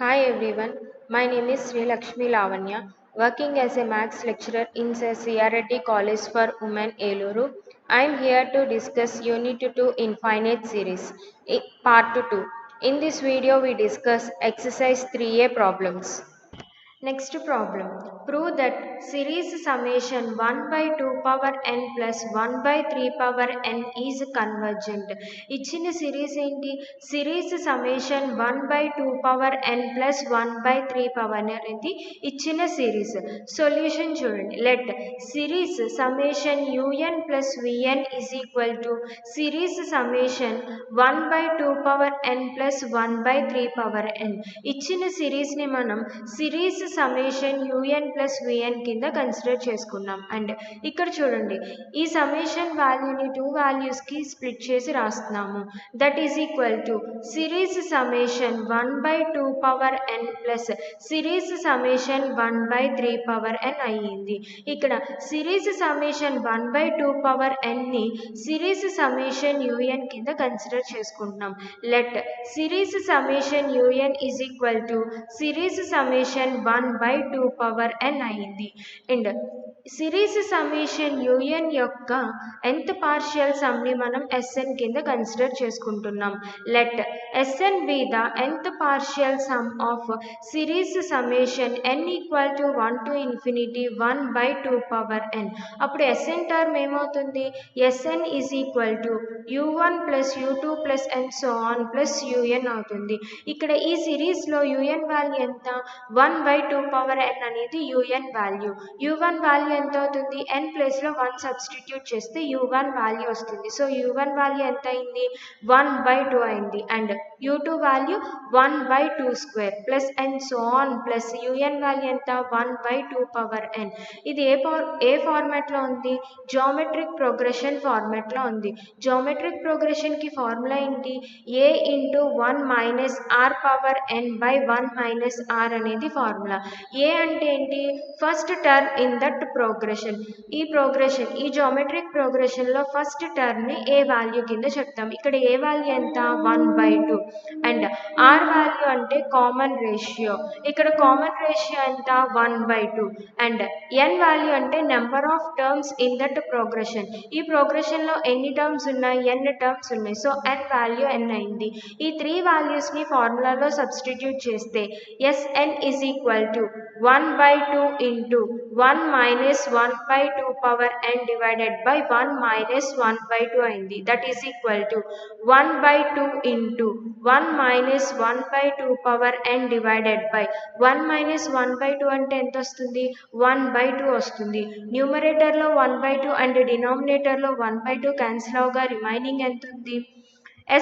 Hi everyone, my name is Sri Lakshmi Lavanya, working as a maths lecturer in CRT College for Women Eluru. I am here to discuss Unit 2 Infinite Series, Part 2. In this video, we discuss exercise 3A problems. Next problem. Prove that series summation 1 by 2 power n plus 1 by 3 power n is convergent. ఇచ్చిన series ఏంటి? Series summation 1 by 2 power n plus 1 by 3 power n అనేది ఇచ్చిన series. Solution చూడండి. Let series summation un plus vn is equal to series summation 1 by 2 power n plus 1 by 3 power n. ఇచ్చిన సిరీస్ని మనం series summation u n plus v n కింద consider చేసుకున్నాం. And ఇక్కడ చూడండి, ఈ సమ్మేషన్ వాల్యూని టూ వాల్యూస్కి స్ప్లిట్ చేసి రాస్తున్నాము. That is equal to series summation 1 by 2 power N plus series summation 1 by 3 power N అయ్యింది. ఇక్కడ సిరీస్ సమ్మేషన్ 1 by 2 పవర్ ఎన్ని సిరీస్ సమ్మేషన్ యూఎన్ కింద కన్సిడర్ చేసుకుంటున్నాం. Let series summation UN is equal to series summation 1 by 2 power n అయింది. And series summation UN యొక్క nth partial సమ్ని మనం Sn కింద కన్సిడర్ చేసుకుంటున్నాం. Let Sn be the nth partial sum of series summation n equal to 1 to infinity 1 by 2 power n. అప్పుడు Sn term ఏమవుతుంది? Sn is equal to u1 plus u2 plus and so on plus un అవుతుంది. ఇక్కడ ఈ సిరీస్లో un value ఎంత? 1 by 2 power n అనేది un value. u1 value ఎంత అవుతుంది? n ప్లేస్లో 1 సబ్స్టిట్యూట్ చేస్తే u1 వాల్యూ వస్తుంది. సో u1 వాల్యూ ఎంత అయింది? 1 by 2 అయింది. And u2 value 1 by 2 square plus and so on plus un value ఎంత? 1 by 2 పవర్ n. ఇది ఏ ఫార్మాట్లో ఉంది? జామెట్రిక్ ప్రోగ్రెషన్ ఫార్మాట్లో ఉంది. జామెట్రిక్ ప్రోగ్రెషన్కి ఫార్ములా ఏంటి? a into 1 minus r power n by 1 minus r అనేది ఫార్ములా. ఏ అంటే ఏంటి? First term in that progression. ఈ జామెట్రిక్ ప్రోగ్రెషన్లో ఫస్ట్ టర్మ్ని ఏ వాల్యూ కింద చెప్తాం. ఇక్కడ ఏ వాల్యూ ఎంత? 1 by 2. అండ్ ఆర్ వాల్యూ అంటే కామన్ రేషియో. ఇక్కడ కామన్ రేషియో ఎంత? 1 by 2. అండ్ ఎన్ వాల్యూ అంటే number of terms in that progression. ఈ ప్రోగ్రెషన్లో ఎన్ని టర్మ్స్ ఉన్నాయి? ఎన్ టర్మ్స్ ఉన్నాయి. సో ఎన్ వాల్యూ ఎన్ అయింది. ఈ త్రీ వాల్యూస్ని ఫార్ములాలో సబ్స్టిట్యూట్ చేస్తే Sn is equal to 1 by 2 into 1 minus 1 by 2 power n divided by 1 minus 1 by 2 అయింది. That is equal to 1 by 2 into 1 minus 1 by 2 power n divided by 1 minus 1 by 2 అంటే ఎంత వస్తుంది? 1 by 2 వస్తుంది. న్యూమరేటర్లో 1 by 2 and డినామినేటర్లో 1 by 2 cancel అవగా remaining ఎంత ఉంది?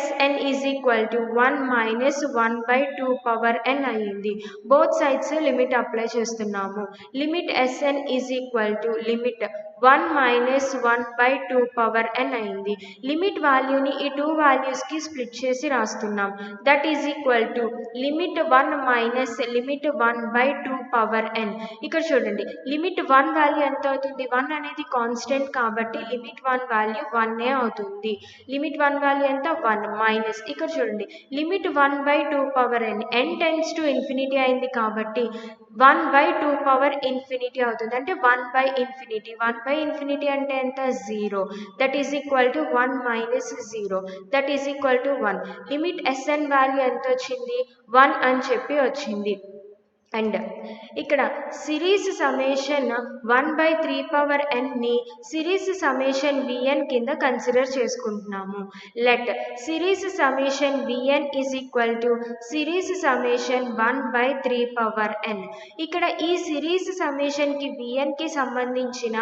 Sn is equal to 1 minus 1 by 2 power n అయ్యింది. బోత్ సైడ్స్ లిమిట్ అప్లై చేస్తున్నాము. Limit Sn is equal to limit 1 minus 1 by 2 power n అయింది. లిమిట్ వాల్యూని ఈ టూ వాల్యూస్కి స్ప్లిట్ చేసి రాస్తున్నాం. That is equal to limit 1 minus limit 1 by 2 power n. ఇక్కడ చూడండి, లిమిట్ 1 వాల్యూ ఎంత అవుతుంది? 1 అనేది కాన్స్టెంట్ కాబట్టి లిమిట్ 1 వాల్యూ 1 అవుతుంది. లిమిట్ 1 వాల్యూ ఎంత? 1 మైనస్ ఇక్కడ చూడండి, limit 1 by 2 power n. n tends to infinity అయింది కాబట్టి 1 by 2 పవర్ ఇన్ఫినిటీ అవుతుంది. అంటే 1 by ఇన్ఫినిటీ. 1 by ఇన్ఫినిటీ అంటే ఎంత? 0. That is equal to 1 minus 0. That is equal to 1. Limit Sn value ఎంత వచ్చింది? 1 అని చెప్పి వచ్చింది. అండ్ ఇక్కడ సిరీస్ సమ్మేషన్ 1 by 3 పవర్ ఎన్ని సిరీస్ సమ్మేషన్ విఎన్ కింద కన్సిడర్ చేసుకుంటున్నాము. Let series summation VN is equal to series summation 1 by 3 power N. ఇక్కడ ఈ సిరీస్ సమ్మేషన్కి విఎన్కి సంబంధించిన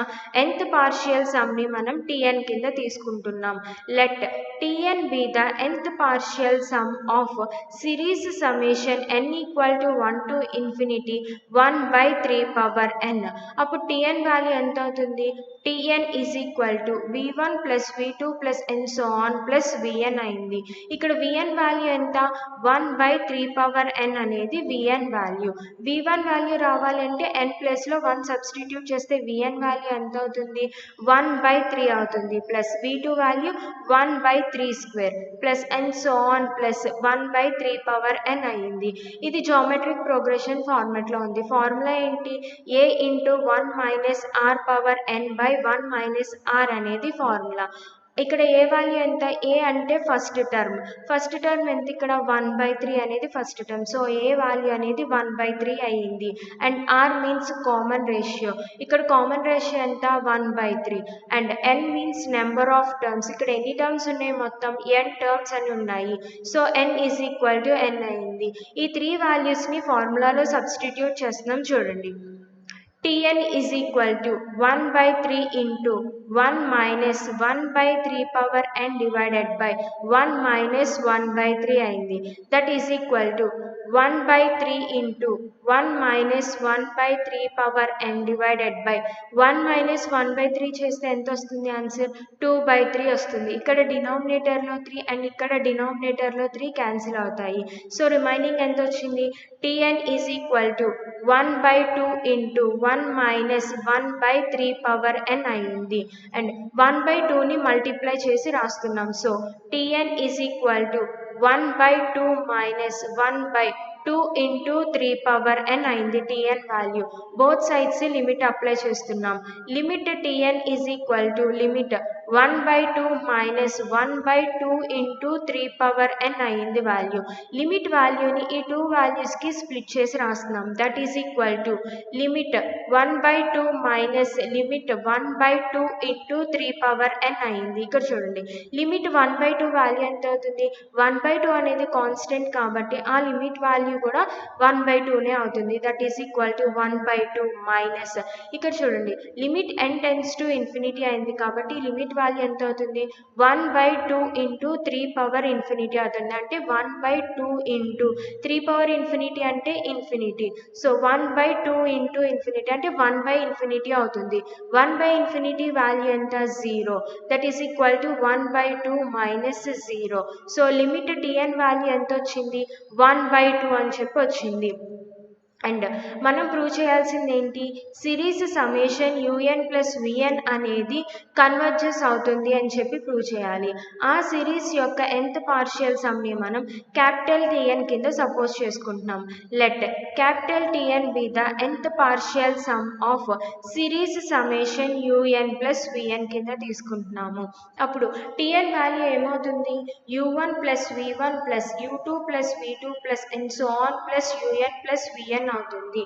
nth పార్షియల్ సమ్ని మనం టిఎన్ కింద తీసుకుంటున్నాం. Let t n be the nth partial sum of series summation n equal to 1 to infinity infinity 1/3 power n. అప్పుడు tn value ఎంత అవుతుంది? tn is equal to v1 plus v2 plus n so on plus vn అయింది. ఇక్కడ vn value ఎంత? 1/3 power n అనేది vn value. v1 value రావాలంటే n ప్లేస్లో 1 substitute చేస్తే vn వాల్యూ ఎంత అవుతుంది? 1/3 అవుతుంది. Plus v2 value 1/3 square plus n so on plus 1/3 power n అయింది. ఇది జామెట్రిక్ ప్రోగ్రెషన్ ఫార్మాట్లో ఉంది. ఫార్ములా ఏంటి? a into 1 minus r power n by 1 minus r అనేది ఫార్ములా. ఇక్కడ ఏ వాల్యూ ఎంత? ఏ అంటే ఫస్ట్ టర్మ్ ఎంత? ఇక్కడ 1/3 అనేది first term. So a value అనేది 1/3 అయ్యింది. And r means common ratio. ఇక్కడ కామన్ రేషియో ఎంత? 1/3. And n means number of terms. ఇక్కడ ఎన్ని టర్మ్స్ ఉన్నాయి? మొత్తం n టర్మ్స్ అని ఉన్నాయి. So n is equal to n అయింది. ఈ 3 వాల్యూస్ని ఫార్ములాలో సబ్స్టిట్యూట్ చేస్తున్నాం చూడండి. tn is equal to 1/3 into 1 minus 1/3 power n divided by 1 minus 1/3 అయింది. That is equal to 1/3 into 1 minus 1/3 power n divided by 1 minus 1/3 చేస్తే ఎంత వస్తుంది ఆన్సర్? 2/3 వస్తుంది. ఇక్కడ డినామినేటర్లో 3 అండ్ ఇక్కడ డినామినేటర్లో 3 క్యాన్సిల్ అవుతాయి. సో రిమైనింగ్ ఎంత వచ్చింది? tn is equal to 1/2 into 1 minus 1/3 power n అయింది. అండ్ 1/2ని మల్టిప్లై చేసి రాస్తున్నాం. So tn is equal to 1/2 minus 1/2 into 3 power n అయింది tn value. Both sides limit apply చేస్తున్నాం. Limit tn is equal to limit 1/2 minus 1/2 into 3 power n అయింది value. Limit వాల్యూని ఈ 2 వాల్యూస్కి స్ప్లిట్ చేసి రాస్తున్నాం. That is equal to limit 1/2 minus limit 1/2 into 3 power n అయింది. ఇక్కడ చూడండి లిమిట్ 1/2 వాల్యూ ఎంత అవుతుంది? 1/2 అనేది కాన్స్టెంట్ కాబట్టి ఆ లిమిట్ వాల్యూ కూడా 1/2నే అవుతుంది. That is equal to 1/2 minus ఇక్కడ చూడండి limit n tends to infinity అయింది కాబట్టి లిమిట్ వాల్యూ ఎంత అవుతుంది? 1/2 ఇంటూ 3 పవర్ ఇన్ఫినిటీ అవుతుంది. అంటే 1/2 ఇంటూ 3 పవర్ ఇన్ఫినిటీ అంటే ఇన్ఫినిటీ. సో 1/2 ఇంటూ ఇన్ఫినిటీ అంటే 1/∞ అవుతుంది. 1/∞ వాల్యూ ఎంత? 0. That is equal to 1/2 minus 0. So limit tn value ఎంత వచ్చింది? 1/2 అని చెప్పి వచ్చింది. అండ్ మనం ప్రూవ్ చేయాల్సింది ఏంటి? Series summation un plus vn అనేది కన్వర్జెస్ అవుతుంది అని చెప్పి ప్రూవ్ చేయాలి. ఆ సిరీస్ యొక్క nth పార్షియల్ సమ్ని మనం క్యాపిటల్ Tn కింద సపోజ్ చేసుకుంటున్నాం. Let capital Tn be the nth partial sum of series summation un plus vn కింద తీసుకుంటున్నాము. అప్పుడు Tn వాల్యూ ఏమవుతుంది? u1 plus v1 plus u2 plus v2 plus n so on plus un plus vn అవుతుంది.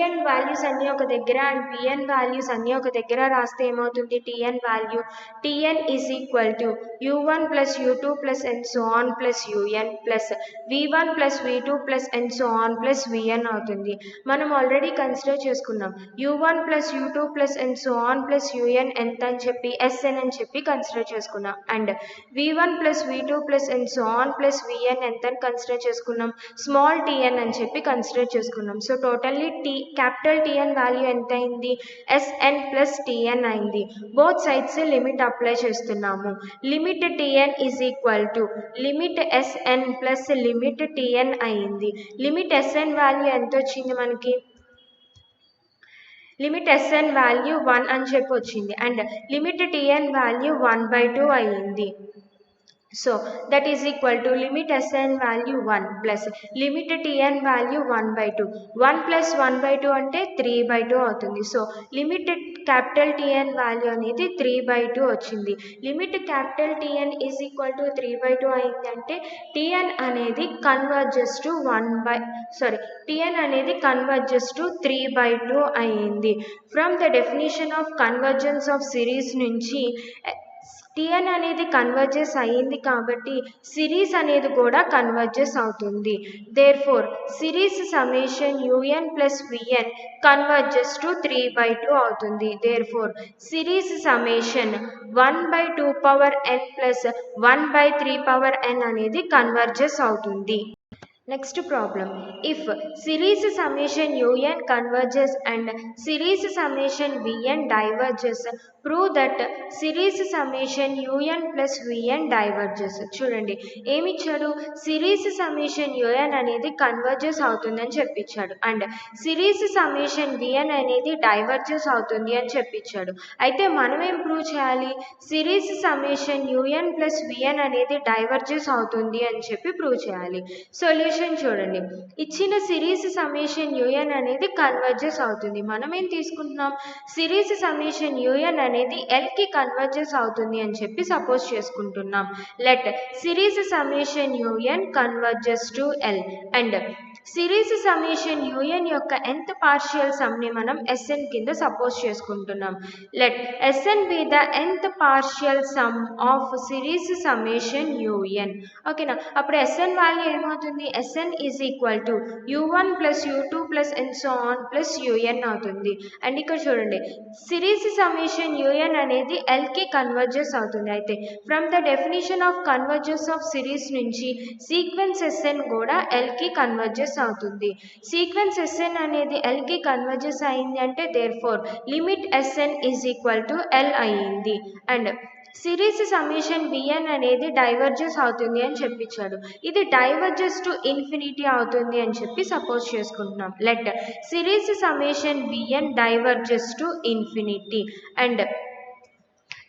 un values అన్ని ఒక దగ్గర and vn values అన్ని ఒక దగ్గర రాస్తే ఏమవుతుంది? tn value tn is equal to u1 plus u2 plus n so on plus un plus v1 plus v2 plus n so on plus vn అవుతుంది. మనం ఆల్రెడీ కన్సిడర్ చేసుకున్నాం. u1 plus u2 plus n so on plus un ఎంత అని చెప్పి sn అని చెప్పి consider చేసుకున్నాం. And v1 plus v2 plus n so on plus vn ఎంత అని కన్సిడర్ చేసుకున్నాం? స్మాల్ tn అని చెప్పి కన్సిడర్ చేసుకున్నాం. So totally capital Tn value ఎంత అయింది? Sn ప్లస్ Tn అయింది. బోత్ సైడ్స్ లిమిట్ అప్లై చేస్తున్నాము. Limit Tn is equal to limit Sn plus limit Tn అయింది. లిమిట్ Sn వాల్యూ ఎంత వచ్చింది మనకి? లిమిట్ Sn వాల్యూ 1 అని చెప్పి వచ్చింది. అండ్ లిమిట్ Tn వాల్యూ 1/2 అయ్యింది. So that is equal to limit Sn value 1 plus limit Tn value 1/2. 1 plus 1/2 అంటే 3/2 అవుతుంది. So limit capital Tn value అనేది 3/2 వచ్చింది. Limit capital Tn is equal to 3/2 అయింది అంటే Tn అనేది కన్వర్జెస్ టు Tn అనేది converges to 3/2 అయ్యింది. From the definition of convergence of series నుంచి Tn అనేది కన్వర్జెస్ అయ్యింది కాబట్టి సిరీస్ అనేది కూడా కన్వర్జెస్ అవుతుంది. Therefore series summation un plus vn converges to 3/2 అవుతుంది. Therefore series summation 1/2 power n plus 1/3 power n అనేది కన్వర్జెస్ అవుతుంది. Next problem. If series summation un converges and series summation vn diverges, prove that series summation un plus vn diverges. చూడండి ఏమి ఇచ్చాడు, series summation un అనేది converges అవుతుంది అని చెప్పించాడు and series summation vn అనేది diverges అవుతుంది అని చెప్పించాడు. అయితే మనం ఏం ప్రూవ్ చేయాలి, series summation un plus vn అనేది డైవర్జెస్ అవుతుంది అని చెప్పి ప్రూవ్ చేయాలి. సొల్యూషన్ చూడండి, ఇచ్చిన సిరీస్ సమ్మేషన్ un అనేది కన్వర్జెస్ అవుతుంది. మనం ఏం తీసుకుంటున్నాం, సిరీస్ సమ్మేషన్ un అనేది ఎల్ కి కన్వర్జెస్ అవుతుంది అని చెప్పి సపోజ్ చేసుకుంటున్నాం. Let series summation un converges to L and series summation un యొక్క nth పార్షియల్ సమ్ ని మనం Sn కింద సపోజ్ చేసుకుంటున్నాం. Let Sn be the nth partial sum of series summation un. ఓకేనా, అప్పుడు Sn వాల్యూ ఏమవుతుంది, Sn is equal to u1 plus u2 plus and so on plus un అవుతుంది. And ఇక్కడ చూడండి సిరీస్ సమ్మేషన్ un అనేది l కి converges అవుతుంది. అయితే from the definition of converges of series నుంచి సీక్వెన్స్ Sn కూడా ఎల్ కి కన్వర్జెస్ అవుతుంది. సీక్వెన్స్ Sn అనేది ఎల్ కి కన్వర్జెస్ అయింది అంటే therefore limit Sn is equal to l అయ్యింది. అండ్ సిరీస్ సమ్మేషన్ vn అనేది డైవర్జెస్ అవుతుంది అని చెప్పించాడు. ఇది డైవర్జెస్ టు ఇన్ఫినిటీ అవుతుంది అని చెప్పి సపోజ్ చేసుకుంటున్నాం. Let series summation vn diverges to infinity and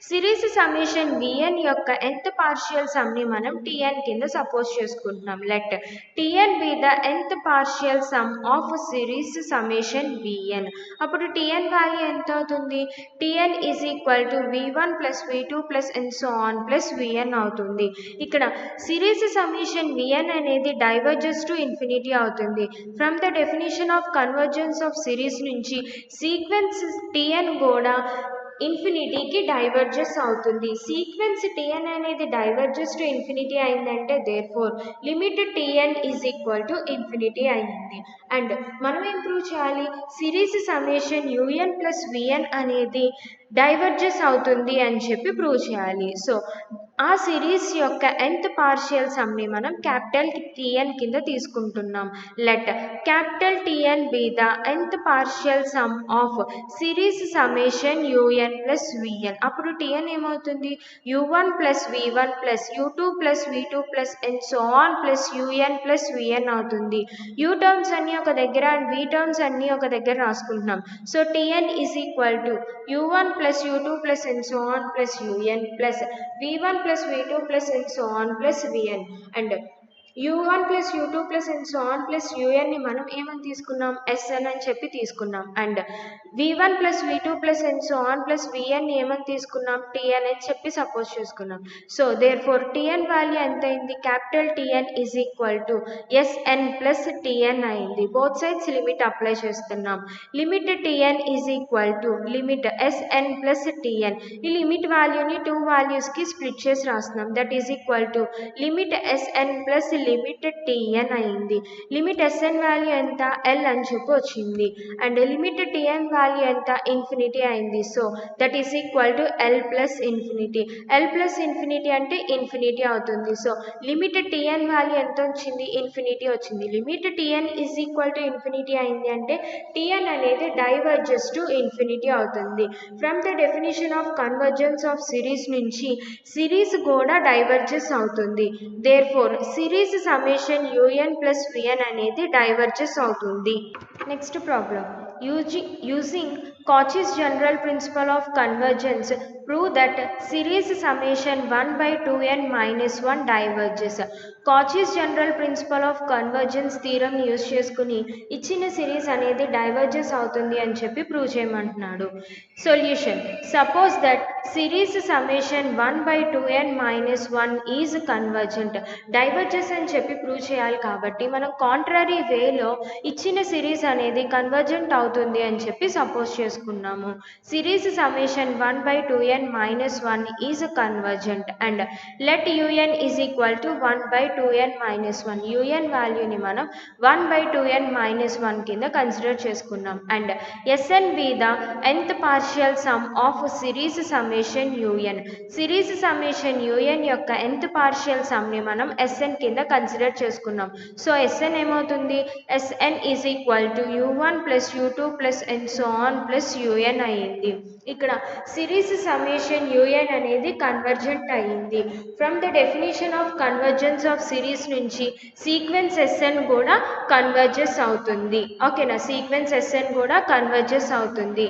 series summation vn యొక్క nth పార్షియల్ సమ్ ని మనం tn కింద సపోజ్ చేసుకుంటున్నాం. Let tn be the nth partial sum of series summation vn. అప్పుడు tn వాల్యూ ఎంత అవుతుంది, tn is equal to v1 plus v2 plus and so on plus vn అవుతుంది. ఇక్కడ series summation vn అనేది diverges to infinity అవుతుంది. From the definition of convergence of series నుంచి sequence tn కూడా ఇన్ఫినిటీకి డైవర్జెస్ అవుతుంది. సీక్వెన్స్ tn అనేది diverges to infinity అయిందంటే therefore limit tn is equal to infinity అయింది. అండ్ మనం ఏం ప్రూవ్ చేయాలి, series summation un plus vn అనేది డైవర్జెస్ అవుతుంది అని చెప్పి ప్రూవ్ చేయాలి. సో ఆ సిరీస్ యొక్క nth పార్షియల్ సమ్ ని మనం క్యాపిటల్ tn కింద తీసుకుంటున్నాం. Let capital tn be the nth partial sum of series summation un plus vn. అప్పుడు tn ఏమవుతుంది, u1 plus v1 plus u2 plus v2 plus and so on plus un plus vn అవుతుంది. u terms అన్ని ఒక దగ్గర and v terms అన్ని ఒక దగ్గర రాసుకుంటున్నాం. So tn is equal to u1 plus u2 plus and so on plus un plus v1 plus v2 plus and so on plus vn and u1 plus u2 plus and so on plus un ని మనం ఏమని తీసుకున్నాం, Sn అని చెప్పి తీసుకున్నాం. And v1 plus v2 plus and so on plus vn ని ఏమని తీసుకున్నాం, tn అని చెప్పి సపోజ్ చేసుకున్నాం. So therefore tn value ఎంత అయింది, capital tn is equal to Sn plus tn అయింది. బోత్ సైడ్స్ లిమిట్ అప్లై చేస్తున్నాం. Limit tn is equal to limit Sn plus tn. ఈ లిమిట్ వాల్యూని టూ వాల్యూస్కి స్ప్లిట్ చేసి రాస్తున్నాం. That is equal to limit Sn plus limit tn అయింది. Limit Sn value ఎంత, L అని చెప్పి వచ్చింది. అండ్ లిమిట్ tn వాల్యూ ఎంత, ఇన్ఫినిటీ అయింది. So that is equal to L plus infinity. L plus infinity అంటే ఇన్ఫినిటీ అవుతుంది. సో లిమిట్ tn వాల్యూ ఎంత వచ్చింది, ఇన్ఫినిటీ వచ్చింది. Limit tn is equal to infinity అయింది అంటే tn అనేది డైవర్జెస్ టు ఇన్ఫినిటీ అవుతుంది. From the definition of convergence of series నుంచి సిరీస్ కూడా డైవర్జెస్ అవుతుంది. Therefore series summation un plus vn అనేది డైవర్జెస్ అవుతుంది. Next problem, using Cauchy's general principle of convergence, prove that series summation 1 by 2n minus 1 diverges. Cauchy's general principle of convergence theorem use చేసుకుని ఇచ్చిన series అనేది diverges అవుతుంది అని చెప్పి prove చేయమంటున్నాడు. Solution, suppose that series summation 1 by 2n minus 1 ఈజ్ convergent. Diverges అని చెప్పి ప్రూవ్ చేయాలి కాబట్టి మనం కాంట్రరీ వేలో ఇచ్చిన సిరీస్ అనేది కన్వర్జెంట్ అవుతుంది అని చెప్పి సపోజ్ చేసుకుంటాం. చేసుకున్నాము. Series summation 1/2n minus 1 is convergent and let un is equal to 1/2n minus 1. un వాల్యూని మనం 1/2n minus 1 కింద కన్సిడర్ చేసుకున్నాం. And Sn be the nth partial sum of series summation un. Series summation un యొక్క nth partial sum ని మనం Sn కింద consider చేసుకున్నాం. So Sn ఏమవుతుంది? Sn is equal to u1 plus u2 plus and so on plus un అయ్యింది. ఇక్కడ series summation un అనేది convergent అయ్యింది. From the definition of convergence of series నుంచి సీక్వెన్స్ Sn కూడా కన్వర్జెస్ అవుతుంది. ఓకేనా, సీక్వెన్స్ Sn కూడా కన్వర్జెస్ అవుతుంది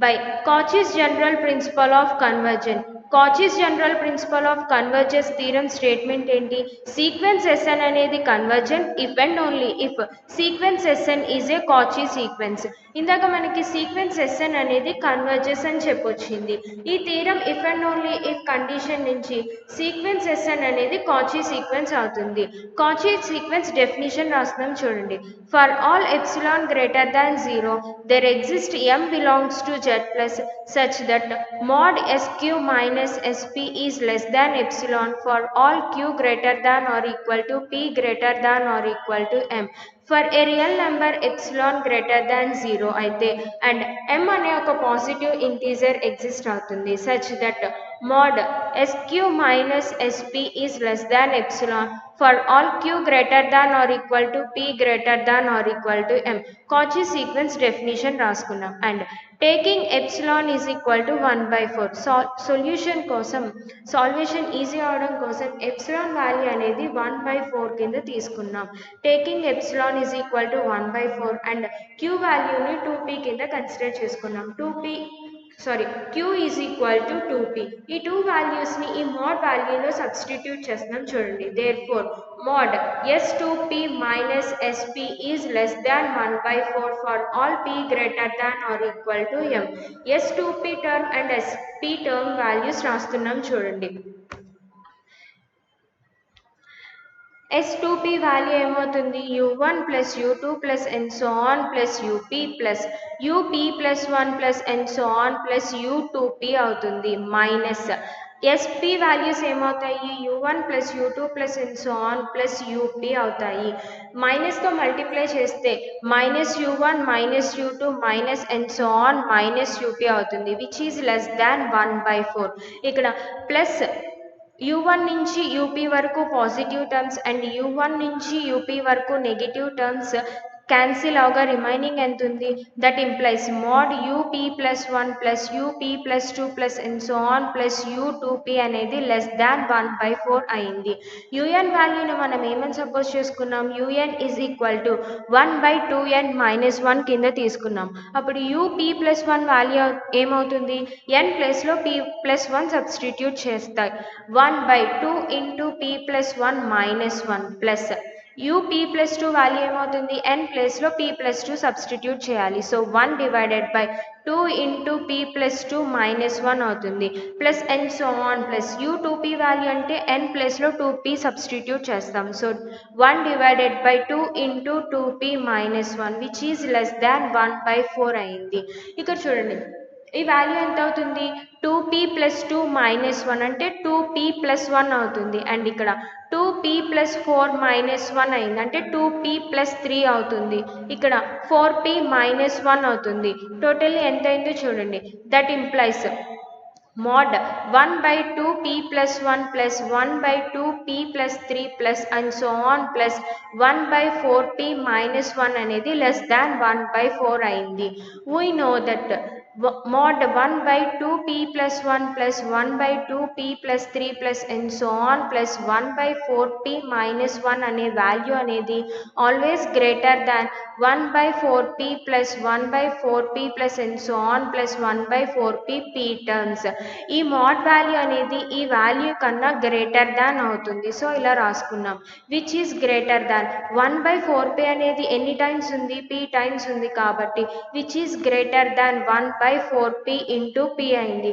by Cauchy's general principle of convergence. Cauchy's general principle of convergence theorem statement ఏంటి? సీక్వెన్స్ Sn అనేది convergent if and only if sequence Sn is a Cauchy sequence. ఇందాక మనకి sequence Sn అనేది converges అని చెప్పొచ్చింది. ఈ theorem if and only if condition నుంచి sequence Sn అనేది కాచీ సీక్వెన్స్ అవుతుంది. కాచీ సీక్వెన్స్ డెఫినిషన్ రాస్తున్నాం చూడండి. For all epsilon greater than 0 there exists m belongs to z plus such that mod sq minus sp is less than epsilon for all q greater than or equal to p greater than or equal to m. For a real number epsilon greater than 0 అయితే and m అనే ఒక positive integer exist అవుతుంది such that mod sq minus sp is less than epsilon for all q greater than or equal to p greater than or equal to m. Cauchy sequence definition రాసుకున్నాం. And taking epsilon is equal to 1/4 solution కోసం salvation easy అవడం కోసం epsilon value అనేది 1/4 కింద తీసుకున్నాం. Taking epsilon is equal to 1/4 and q వాల్యూని 2p కింద consider చేసుకున్నాం. q is equal to 2p. ఈ 2 వాల్యూస్ని ఈ మోడ్ వాల్యూలో సబ్స్టిట్యూట్ చేస్తున్నాం చూడండి. Therefore mod s2p minus sp is less than 1/4 for all p greater than or equal to m. s2p term and sp term values రాస్తున్నాం చూడండి. s2p value ఏమవుతుంది? u1 plus u2 plus and so on plus up plus up plus 1 plus and so on plus u2p అవుతుంది. Minus sp values ఏమవుతాయి? u1 plus u2 plus and so on plus up అవుతాయి. మైనస్తో multiply చేస్తే minus u1 minus u2 minus and so on minus up అవుతుంది which is less than 1/4. ఇక్కడ plus u1 నుంచి up వరకు positive terms and u1 నుంచి up వరకు negative terms cancel అవగా remaining ఎంత ఉంది? That implies mod up plus 1 plus up plus 2 plus and so on plus u2p అనేది లెస్ దాన్ 1/4 అయింది. un వాల్యూని మనం ఏమని సపోజ్ చేసుకున్నాం? un is equal to 1/2n minus 1 కింద తీసుకున్నాం. అప్పుడు up plus 1 వాల్యూ ఏమవుతుంది? n ప్లేస్లో p plus 1 సబ్స్టిట్యూట్ చేస్తాయి. 1/2 into p plus 1 minus 1 plus up plus 2 value ఏమవుతుంది? n ప్లేస్లో p plus 2 సబ్స్టిట్యూట్ చేయాలి. So 1 divided by 2 into p plus 2 minus 1 అవుతుంది plus and so on plus u2p value అంటే n ప్లేస్లో 2p substitute చేస్తాం. So 1 divided by 2 into 2p minus 1 which is less than 1/4 అయింది. ఇక్కడ చూడండి ఈ వాల్యూ ఎంత అవుతుంది? 2p plus 2 minus 1 అంటే 2p plus 1 అవుతుంది. అండ్ ఇక్కడ 2p plus 4 minus 1 అయింది అంటే 2p plus 3 అవుతుంది. ఇక్కడ 4p minus 1 అవుతుంది. టోటల్లీ ఎంత అయిందో చూడండి. That implies mod 1/2p plus 1 plus 1/2p plus 3 plus and so on plus 1/4p minus 1 అనేది less than 1/4 అయింది. We know that mod 1/2p plus 1 plus 1/2p plus 3 plus and so on plus 1/4p minus 1 అనే value అనేది always greater than 1/4p plus 1/4p plus and so on plus 1/4p p terms. ఈ mode value అనేది ఈ value కన్నా greater than అవుతుంది. So ఇలా రాసుకున్నాం which is greater than 1/4p అనేది ఎన్ని టైమ్స్ ఉంది? p టైమ్స్ ఉంది కాబట్టి which is greater than 1/4p into p అయింది.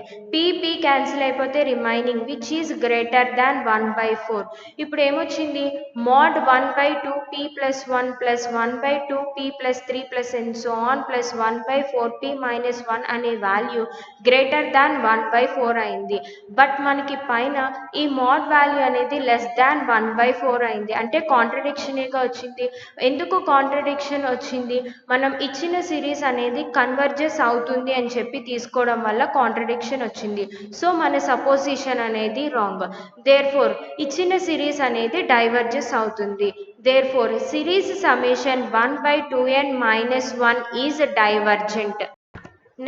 p క్యాన్సిల్ అయిపోతే remaining which is greater than 1/4. ఇప్పుడు ఏమొచ్చింది? mod 1/2p plus 1 plus 1/2p p plus 3 plus and so on plus 1 by 4p minus 1 అనే value greater than 1 by 4 అయింది. But మనకి పైన ఈ mode value అనేది లెస్ దాన్ 1 by 4 అయింది. అంటే కాంట్రడిక్షనేగా వచ్చింది. ఎందుకు కాంట్రడిక్షన్ వచ్చింది? మనం ఇచ్చిన సిరీస్ అనేది కన్వర్జెస్ అవుతుంది అని చెప్పి తీసుకోవడం వల్ల కాంట్రడిక్షన్ వచ్చింది. సో మన సపోజిషన్ అనేది రాంగ్. దేర్ఫోర్ ఇచ్చిన సిరీస్ అనేది డైవర్జెస్ అవుతుంది. Therefore series summation 1 by 2n minus 1 is divergent.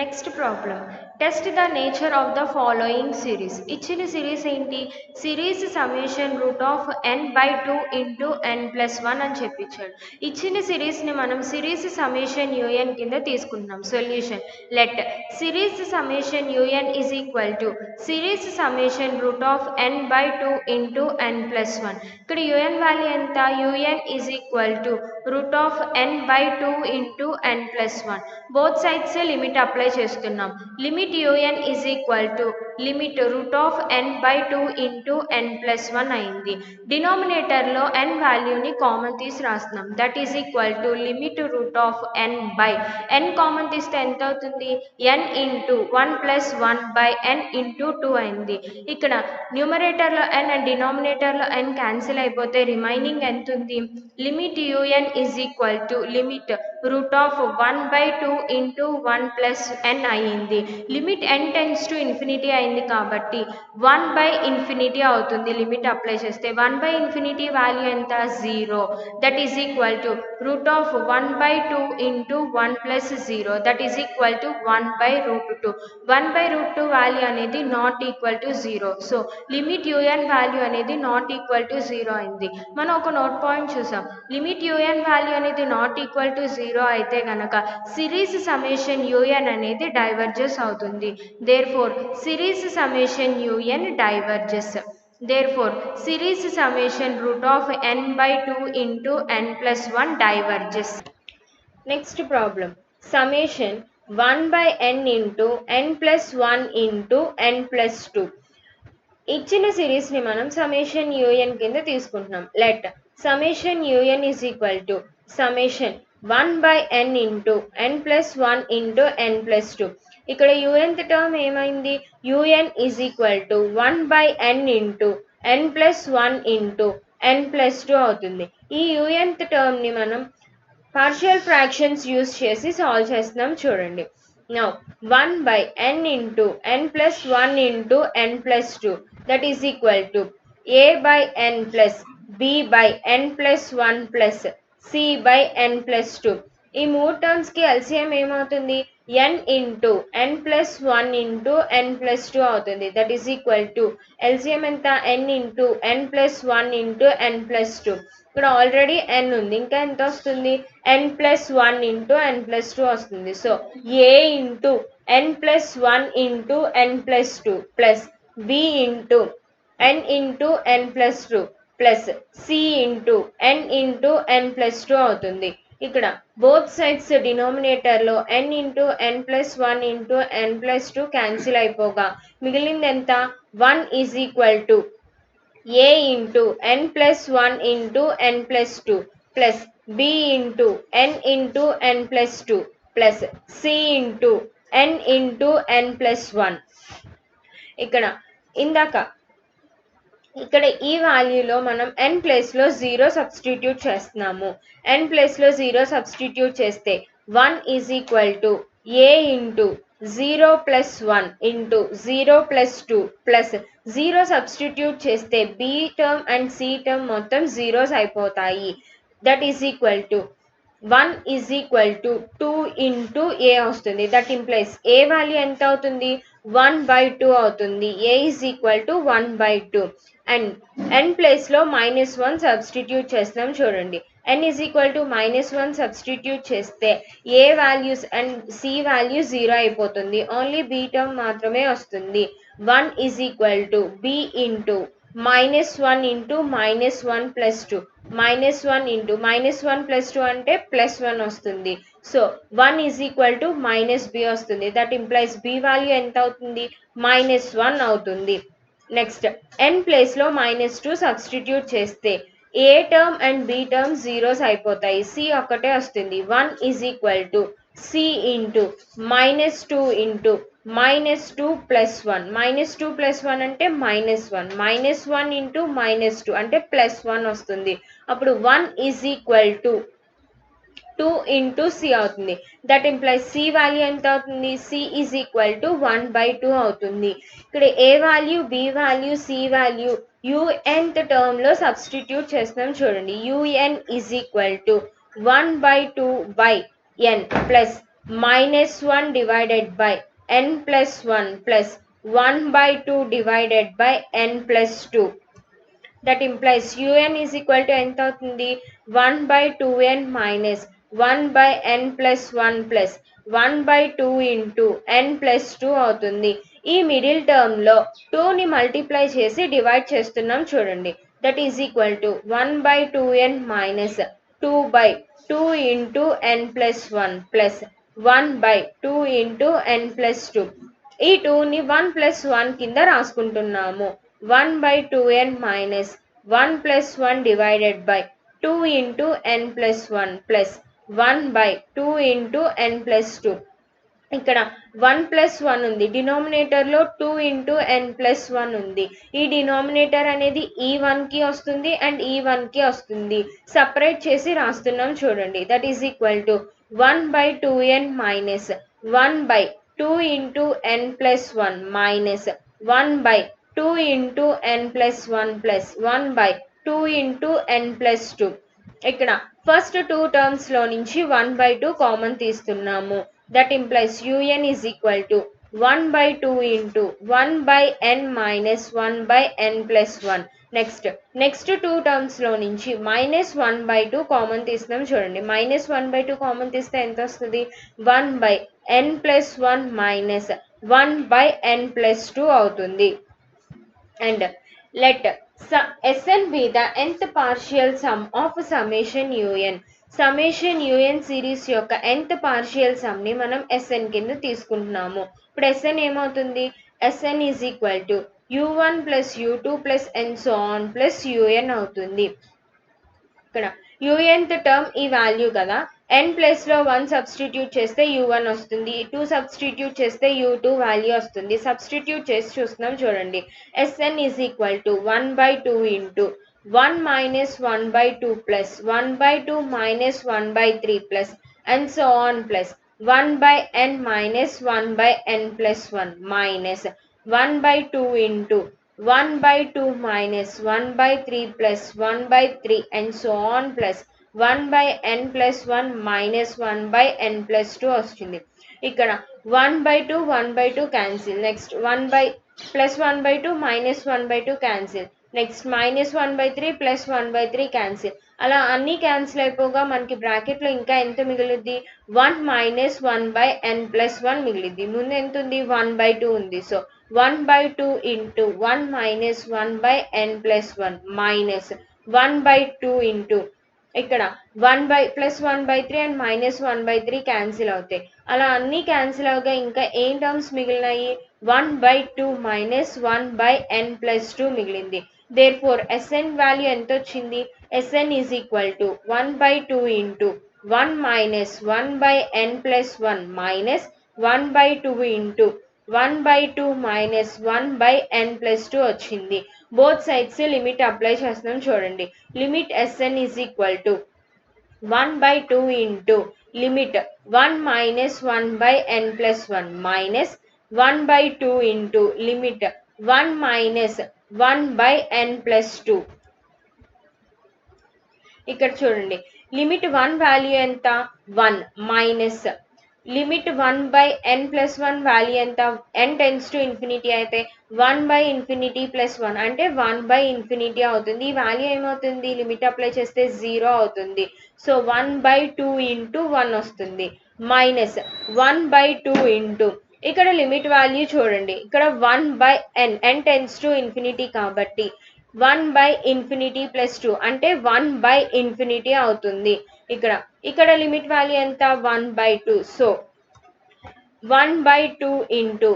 Next problem, test the nature of the following series. ఇచ్చిన సిరీస్ ఏంటి? Series summation root of n by 2 into n plus 1 అని చెప్పించాడు. ఇచ్చిన సిరీస్ని మనం series summation UN కింద తీసుకుంటున్నాం. Solution, let series summation UN is equal to series summation root of n by 2 into n plus 1. ఇక్కడ UN value ఎంత? UN is equal to root of n by 2 into n plus 1. Both sides limit apply చేస్తున్నాం. Limit UN is equal to limit root of n by 2 into n plus 1 అయింది. డినామినేటర్లో n వాల్యూని common తీసి రాస్తున్నాం. That is equal to limit root of n by n common తీస్తే ఎంత అవుతుంది? n into 1 plus 1 by n into 2 అయింది. ఇక్కడ న్యూమరేటర్లో n అండ్ డినామినేటర్లో n క్యాన్సిల్ అయిపోతే రిమైనింగ్ ఎంత ఉంది? Limit UN is equal to limit root of 1 by 2 into 1 plus n అయ్యింది. Limit n tends to infinity అయింది కాబట్టి 1 by ఇన్ఫినిటీ అవుతుంది. లిమిట్ అప్లై చేస్తే 1 by ఇన్ఫినిటీ వాల్యూ ఎంత? 0. That is equal to root of 1 by 2 into 1 plus 0. That is equal to 1 by route 2. 1 by route 2 value అనేది not equal to 0. So limit UN value అనేది not equal to 0 అయింది. మనం ఒక note point చూసాం. Limit UN value అనేది not equal to 0 అయితే గనక series summation UN అనేది డైవర్జెస్ అవుతుంది. Therefore series summation UN diverges. Therefore series summation root of n by 2 into n plus 1 diverges. Next problem, summation 1 by n into n plus 1 into n plus 2. ఇచ్చిన సిరీస్ని మనం summation UN కింద తీసుకుంటున్నాం. Let summation UN is equal to summation 1 by n into n plus 1 into n plus 2. ఇక్కడ u nth term ఏమైంది? UN is equal to 1 by n into n plus 1 into n plus 2 అవుతుంది. ఈ యూఎన్త్ టర్మ్ని మనం partial fractions use చేసి solve చేస్తున్నాం. చూడండి. Now 1 by n into n plus 1 into n plus 2 that is equal to a by n plus b by n plus 1 plus c by n plus 2. ఈ మూడు టర్మ్స్కి LCM ఏమవుతుంది? n into n plus 1 into n plus 2 అవుతుంది. That is equal to LCM ఎంత? n into n plus 1 into n plus 2. ఇక్కడ already n ఉంది, ఇంకా ఎంత వస్తుంది? n plus 1 into n plus 2 వస్తుంది. So a into n plus 1 into n plus 2 plus b into n into n plus 2 plus c into n into n plus 2 అవుతుంది. ఇక్కడ both sides డినామినేటర్లో n into n plus 1 into n plus 2 cancel అయిపోగా మిగిలింది ఎంత? 1 is equal to a into n plus 1 into n plus 2 plus b into n into n plus 2 plus c into n into n plus 1. ఇక్కడ ఈ వాల్యూలో మనం n ప్లేస్లో 0 substitute చేస్తున్నాము. n ప్లేస్లో 0 substitute చేస్తే 1 is equal to a into 0 plus 1 into 0 plus 2 plus 0 substitute చేస్తే b term and c term మొత్తం zeros అయిపోతాయి. That is equal to 1 is equal to 2 into a వస్తుంది. దట్ ఇంప్లైస్ a వాల్యూ ఎంత అవుతుంది? 1 by 2 అవుతుంది. a is equal to 1 by 2 and n ప్లేస్లో -1 substitute చేస్తున్నాం. చూడండి, n is equal to -1 substitute చేస్తే a values and c value 0 అయిపోతుంది. Only b term మాత్రమే వస్తుంది. 1 is equal to b into -1 into -1 plus 2 -1 into -1 plus 2 అంటే +1 వస్తుంది. So 1 is equal to -b వస్తుంది. దట్ ఇంప్లైస్ b వాల్యూ ఎంత అవుతుంది? -1 అవుతుంది. నెక్స్ట్ n ప్లేస్లో -2 సబ్స్టిట్యూట్ చేస్తే A term and B term zeros అయిపోతాయి, సి ఒక్కటే వస్తుంది. 1 is equal to C into -2 into -2 plus 1, -2 plus 1 అంటే -1, -1 ఇంటూ -2 అంటే +1 వస్తుంది. అప్పుడు 1 is equal to 2 into C అవుతుంది. దట్ ఇంప్లైస్ సి వాల్యూ ఎంత అవుతుంది, సి ఈజ్ ఈక్వల్ టు 1/2 అవుతుంది. ఇక్కడ ఏ value, B value, C value U nth term లో సబ్స్టిట్యూట్ చేస్తున్నాం చూడండి. U N is equal to 1/2 by N plus -1 divided by N plus 1 plus 1/2 divided by N plus 2. That implies un is equal to ఎంత అవుతుంది, 1/2n minus 1/n plus 1 plus 1/2 into n plus 2 అవుతుంది. ఈ middle term లో 2ని multiply చేసి divide చేస్తున్నాం చూడండి. That is equal to 1/2n minus 2/2 into n plus 1 plus 1/2 into n plus 2. ఈ 2ని 1 ప్లస్ 1 కింద రాసుకుంటున్నాము. 1/2n minus 1 plus 1 divided by 2 into n plus 1 plus 1/2 into n plus 2. ఇక్కడ 1 ప్లస్ 1 ఉంది, డినామినేటర్లో 2 ఇంటూ n ప్లస్ 1 ఉంది. ఈ denominator అనేది ఈ 1కి వస్తుంది అండ్ ఈ 1కి వస్తుంది. సపరేట్ చేసి రాస్తున్నాం చూడండి. That is equal to 1/2n minus 1/2 into n plus 1 minus 1/2 into n plus 1 plus 1/2 into n plus 2. ఇక్కడ ఫస్ట్ 2 టర్మ్స్ లో నుంచి 1/2 కామన్ తీస్తున్నాము. That implies un is equal to 1/2 into 1/n minus 1/n plus 1. Next 2 terms లో నుంచి -1/2 common తీస్తున్నాం చూడండి. -1/2 common తీస్తే ఎంత వస్తుంది, 1/n plus 1 minus 1/n plus 2 అవుతుంది. And let Sn be the nth partial sum of summation un. Summation un series యొక్క nth partial some ని మనం Sn కింద తీసుకుంటున్నాము. ఇప్పుడు Sn ఏమవుతుంది, Sn is equal to u1 plus u2 plus n so on plus un అవుతుంది. ఇక్కడ యుఎన్త్ term ఈ వాల్యూ కదా, n ప్లస్ లో 1 సబ్స్టిట్యూట్ చేస్తే u1 వస్తుంది, 2 సబ్స్టిట్యూట్ చేస్తే u2 వాల్యూ వస్తుంది. సబ్స్టిట్యూట్ చేసి చూస్తున్నాం చూడండి. Sn is equal to 1/2 into 1 minus 1/2 plus 1/2 minus 1/3 plus and so on plus 1/n minus 1/n plus 1 minus 1/2 into 1/2 minus 1/3 plus 1/3 and so on plus 1/n plus 1 minus 1/n plus 2 వస్తుంది. ఇక్కడ 1/2 1/2 cancel, next 1 plus 1/2 minus 1/2 cancel, next -1/3 plus 1/3 cancel. అలా అన్ని cancel అయిపోగా మనకి బ్రాకెట్లో ఇంకా ఎంత మిగిలింది, 1 minus 1/n plus 1 మిగిలింది. ముందు ఎంత ఉంది, 1/2 ఉంది. So 1/2 into 1 minus 1/n plus 1 minus 1/2 into ఇక్కడ ప్లస్ 1/3 అండ్ మైనస్ 1/3 క్యాన్సిల్ అవుతాయి. అలా అన్ని క్యాన్సిల్ అవగా ఇంకా ఏం టర్మ్స్ మిగిలినాయి, 1/2 మైనస్ 1/n ప్లస్ 2 మిగిలింది. దేర్ ఫోర్ Sn వాల్యూ ఎంత వచ్చింది, Sn is equal to 1/2 into 1 minus 1/n plus 1 minus 1/2 into 1/2 minus 1/n plus 2 వచ్చింది. బోత్ సైడ్స్ లిమిట్ అప్లై చేస్తున్నాం చూడండి. Limit Sn is equal to 1/2 into limit 1 minus 1/n plus 1 minus 1/2 into limit 1 minus 1/n plus 2. ఇక్కడ చూడండి, limit 1 value ఎంత, 1 minus limit 1/n plus 1 value ఎంత, n tends to infinity అయితే 1/∞ plus 1 అంటే 1/∞ అవుతుంది. ఈ వాల్యూ ఏమవుతుంది, లిమిట్ అప్లై చేస్తే 0 అవుతుంది. సో 1/2 ఇంటూ 1 వస్తుంది మైనస్ 1/2 ఇంటూ ఇక్కడ లిమిట్ వాల్యూ చూడండి, ఇక్కడ 1/n, n tends to infinity కాబట్టి 1/∞ ప్లస్ 2 అంటే 1/∞ అవుతుంది. ఇక్కడ లిమిట్ వాల్యూ ఎంత, 1/2. So 1/2 into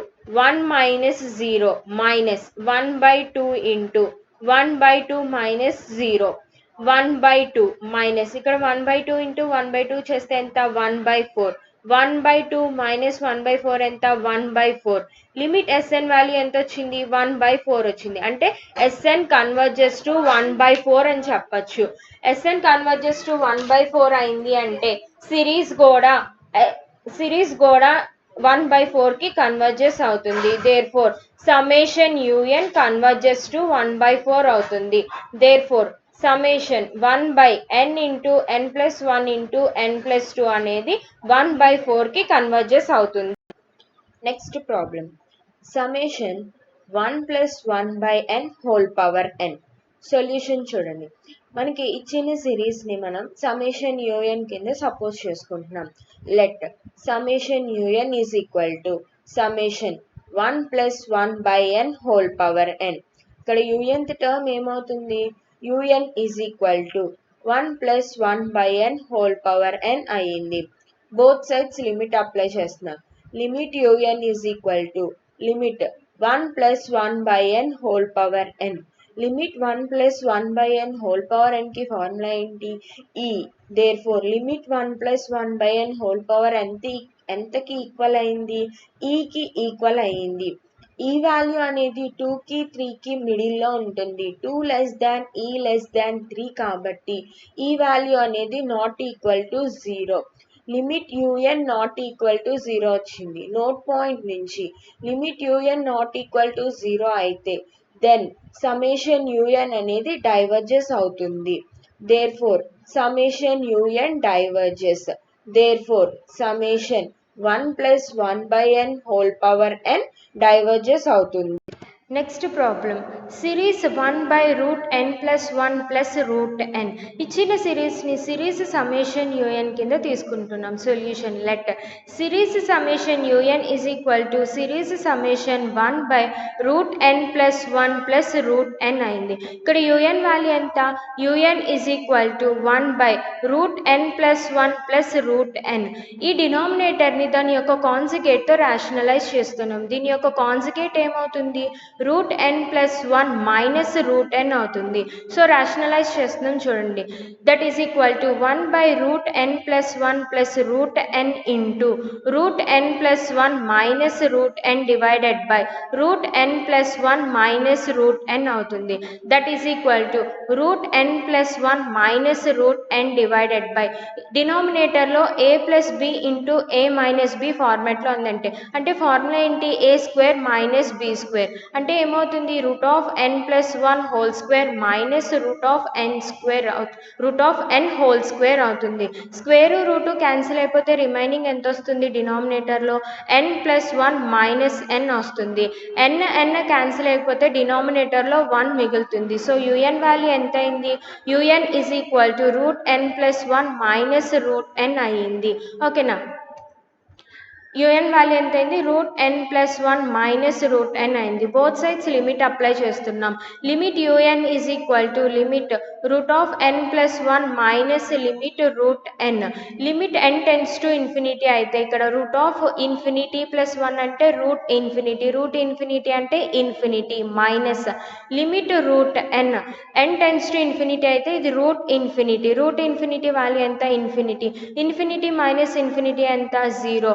1 minus 0 minus 1/2 into 1/2 minus 0. 1/2 minus ఇక్కడ 1/2 ఇంటూ 1/2 చేస్తే ఎంత 1/4. 1/2 మైనస్ 1/4 ఎంత 1/4. లిమిట్ ఎస్ఎన్ వాల్యూ ఎంత వచ్చింది 1/4 వచ్చింది. అంటే ఎస్ఎన్ కన్వర్జెస్ టు 1/4 అని చెప్పచ్చు. ఎస్ఎన్ కన్వర్జెస్ టు 1/4 అయింది అంటే సిరీస్ కూడా 1/4 కి కన్వర్జెస్ అవుతుంది. Therefore summation u n converges to 1/4 అవుతుంది. Therefore summation 1/n into n plus 1 into n plus 2 అనేది 1/4 కి కన్వర్జెస్ అవుతుంది. Next problem summation 1 plus 1/n whole power n. Solution చూడండి. మనకి ఇచ్చిన సిరీస్ని మనం సమ్మేషన్ యూఎన్ కింద సపోజ్ చేసుకుంటున్నాం. Let summation UN is equal to summation 1 plus 1/n whole power n. ఇక్కడ యూఎన్త్ టర్మ్ ఏమవుతుంది u n is equal to 1 plus 1/n whole power n అయ్యింది. బోత్ సైడ్స్ లిమిట్ అప్లై చేస్తున్నాం. Limit UN is equal to limit 1 plus 1/n whole power n. Limit 1 plus 1/n whole power n కి formula ఏంటి e. Therefore limit 1 plus 1/n whole power ఎంతకి equal అయింది ఈకి equal అయింది. ఈ value అనేది 2కి 3కి మిడిల్లో ఉంటుంది. 2 లెస్ దాన్ ఈ లెస్ దాన్ 3 కాబట్టి ఈ వాల్యూ అనేది not equal to 0. Limit U N not equal to 0 వచ్చింది. నోట్ పాయింట్ నుంచి limit U N not equal to 0 అయితే దెన్ సమ్మేషన్ యూఎన్ అనేది డైవర్జెస్ అవుతుంది. Therefore summation UN diverges. Therefore summation 1 plus 1/n whole power n diverges అవుతుంది. Next problem series 1/√n plus 1 plus root n. ఇచ్చిన సిరీస్ని series summation UN కింద తీసుకుంటున్నాం. Solution let series summation UN is equal to series summation 1/√n plus 1 plus root n అయింది. ఇక్కడ UN value ఎంత UN is equal to 1/√n plus 1 plus root n. ఈ డినామినేటర్ని దాని యొక్క కాన్జుగేట్తో ర్యాషనలైజ్ చేస్తున్నాం. దీని యొక్క కాన్జుగేట్ ఏమవుతుంది root n plus 1 minus root n అవుతుంది. సో ర్యాషనలైజ్ చేస్తున్నాం చూడండి. That is equal to 1/√n plus 1 plus root n into root n plus 1 minus root n divided by root n plus 1 minus root n అవుతుంది. That is equal to root n plus 1 minus root n divided by డినామినేటర్లో a plus b into a minus b ఫార్మాట్లో ఉందంటే అంటే formula ఏంటి a square minus b square. అంటే ఏమవుతుంది root of n plus 1 whole square minus root of n whole square అవుతుంది. Square root cancel అయిపోతే remaining ఎంత వస్తుంది డినామినేటర్లో n ప్లస్ 1 మైనస్ n వస్తుంది. n క్యాన్సిల్ అయిపోతే డినామినేటర్లో 1 మిగులుతుంది. సో యూఎన్ వాల్యూ ఎంత అయింది u n is equal to root n plus 1 minus root n అయ్యింది. ఓకేనా యూఎన్ వాల్యూ ఎంత అయింది root n plus 1 minus root n అయింది. బోత్ సైడ్స్ లిమిట్ అప్లై చేస్తున్నాం. Limit UN is equal to limit root of n plus 1 minus limit root n. Limit n tends to infinity అయితే ఇక్కడ root of infinity plus 1 అంటే root infinity అంటే infinity minus limit root n tends to infinity అయితే ఇది root infinity value ఎంత infinity minus infinity ఎంత 0.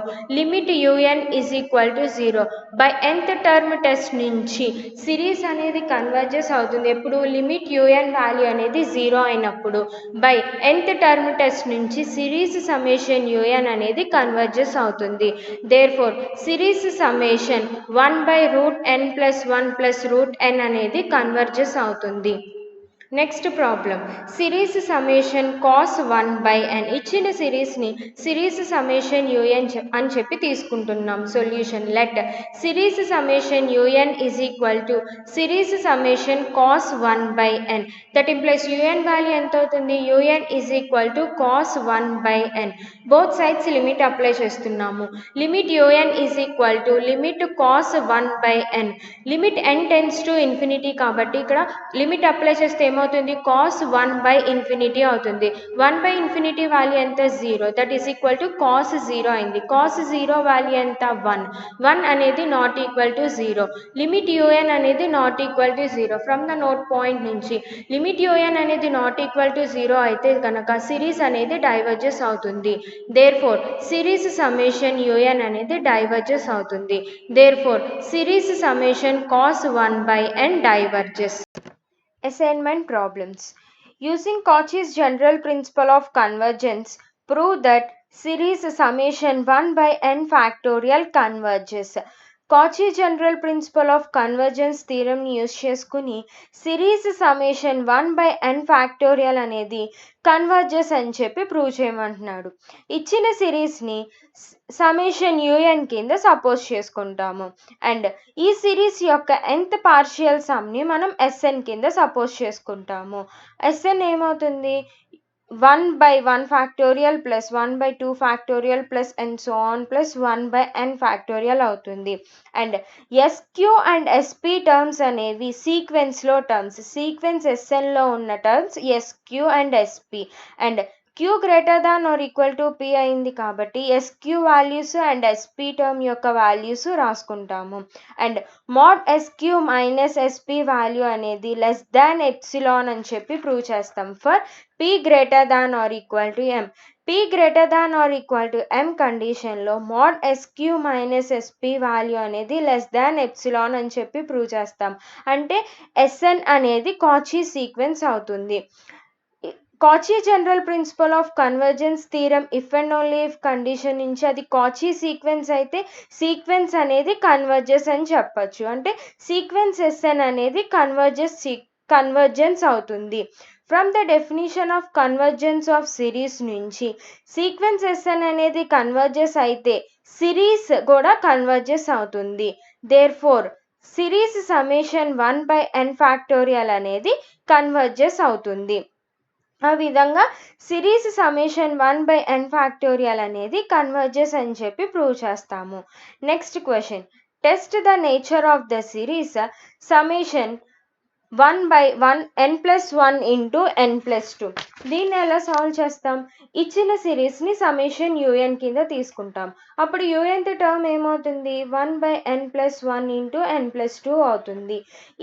Limit UN is equal to 0. By nth term test నుంచి series అనేది కన్వర్జెస్ అవుతుంది. ఎప్పుడు లిమిట్ యూఎన్ వాల్యూ అనేది 0 అయినప్పుడు. బై nth టర్మ్ టెస్ట్ నుంచి సిరీస్ సమ్మేషన్ యూఎన్ అనేది కన్వర్జెస్ అవుతుంది. Therefore series summation 1/√n plus 1 plus root n అనేది కన్వర్జెస్ అవుతుంది. Next problem series summation cos 1/n. ఇచ్చిన సిరీస్ని సిరీస్ సమ్మేషన్ యూఎన్ అని చెప్పి తీసుకుంటున్నాం. Solution let series summation UN is equal to series summation cos 1/n. That implies u n value ఎంత అవుతుంది u n is equal to cos 1/n. Both sides limit apply చేస్తున్నాము. Limit UN is equal to limit cos 1/n. Limit n tends to infinity కాబట్టి ఇక్కడ limit apply చేస్తే ఏమవుతుంది, cos 1/∞ అవుతుంది. 1/∞ value ఎంత, 0, that is equal to cos 0 అయింది. cos 0 value ఎంత, 1 అనేది not equal to 0. Limit un అనేది not equal to 0. From the note point నుంచి లిమిట్ un అనేది నాట్ ఈక్వల్ టు 0 అయితే కనుక సిరీస్ అనేది డైవర్జెస్ అవుతుంది. దేర్ఫోర్ సిరీస్ సమ్మేషన్ un అనేది డైవర్జెస్ అవుతుంది. Therefore series summation cos 1/n diverges. Assignment problems. Using Cauchy's general principle of convergence, prove that series summation 1/n factorial converges. Cauchy general principle of convergence theorem ని use చేసుకుని series summation 1/n factorial అనేది converges అని చెప్పి prove చేయమంటున్నాడు. ఇచ్చిన సిరీస్ని summation un కింద suppose చేసుకుంటాము అండ్ ఈ సిరీస్ యొక్క nth పార్షియల్ సమ్ని మనం Sn కింద సపోజ్ చేసుకుంటాము. Sn ఏమవుతుంది, 1/1 factorial plus 1/2 factorial plus and so on plus 1/n factorial అవుతుంది. And SQ and SP terms అనేవి సీక్వెన్స్లో టర్మ్స్, సీక్వెన్స్ SNలో ఉన్న terms SQ and SP. And Q greater than or equal to P అయింది కాబట్టి SQ values and SP term యొక్క values రాసుకుంటాము. And mod SQ మైనస్ SP వాల్యూ అనేది లెస్ దాన్ ఎప్సిలాన్ అని చెప్పి ప్రూవ్ చేస్తాం for P greater than or equal to M. P greater than or equal to M కండిషన్లో మోడ్ SQ మైనస్ SP value అనేది లెస్ దాన్ ఎప్సిలాన్ అని చెప్పి ప్రూవ్ చేస్తాం. అంటే Sn అనేది కాచీ సీక్వెన్స్ అవుతుంది. Cauchy general principle of convergence theorem if and only if condition నుంచి అది కాచీ సీక్వెన్స్ అయితే సీక్వెన్స్ అనేది కన్వర్జెస్ అని చెప్పచ్చు. అంటే సీక్వెన్స్ Sn అనేది కన్వర్జెన్స్ అవుతుంది. From the definition of convergence of series నుంచి సీక్వెన్స్ Sn అనేది కన్వర్జెస్ అయితే సిరీస్ కూడా కన్వర్జెస్ అవుతుంది. Therefore series summation 1/n factorial అనేది కన్వర్జెస్ అవుతుంది. ఆ విధంగా సిరీస్ సమ్మేషన్ 1/n ఫ్యాక్టోరియల్ అనేది కన్వర్జెస్ అని చెప్పి ప్రూవ్ చేస్తాము. Next question, test the nature of the series summation 1/1 n+1 into n+2. దీన్ని ఎలా సాల్వ్ చేస్తాం, ఇచ్చిన సిరీస్ని సమ్మేషన్ un కింద తీసుకుంటాం. అప్పుడు unth టర్మ్ ఏమవుతుంది, 1/n+1 ఇంటూ n+2 అవుతుంది.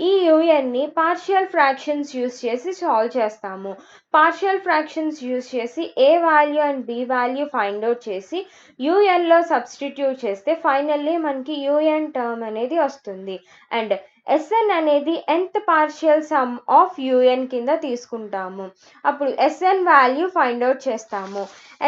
ఈ unని పార్షియల్ ఫ్రాక్షన్స్ యూస్ చేసి సాల్వ్ చేస్తాము. పార్షియల్ ఫ్రాక్షన్స్ యూస్ చేసి A value and B value find out చేసి unలో సబ్స్టిట్యూట్ చేస్తే ఫైనల్లీ మనకి un టర్మ్ అనేది వస్తుంది. అండ్ Sn అనేది nth partial sum of un కింద తీసుకుంటాము. అప్పుడు Sn వాల్యూ ఫైండ్ అవుట్ చేస్తాము.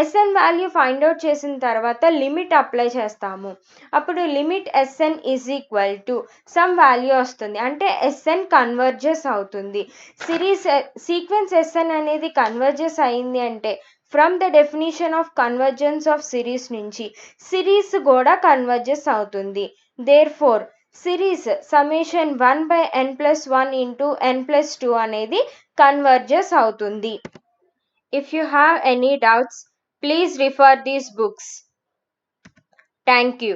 Sn వాల్యూ ఫైండ్ అవుట్ చేసిన తర్వాత లిమిట్ అప్లై చేస్తాము. అప్పుడు లిమిట్ Sn is equal to sum value వస్తుంది. అంటే Sn కన్వర్జెస్ అవుతుంది. సీక్వెన్స్ Sn అనేది కన్వర్జెస్ అయింది అంటే from the definition of convergence of series నుంచి సిరీస్ కూడా కన్వర్జెస్ అవుతుంది. Therefore series summation 1/n+1 into n+2 అనేది కన్వర్జెస్ అవుతుంది. If you have any doubts please refer these books. Thank you.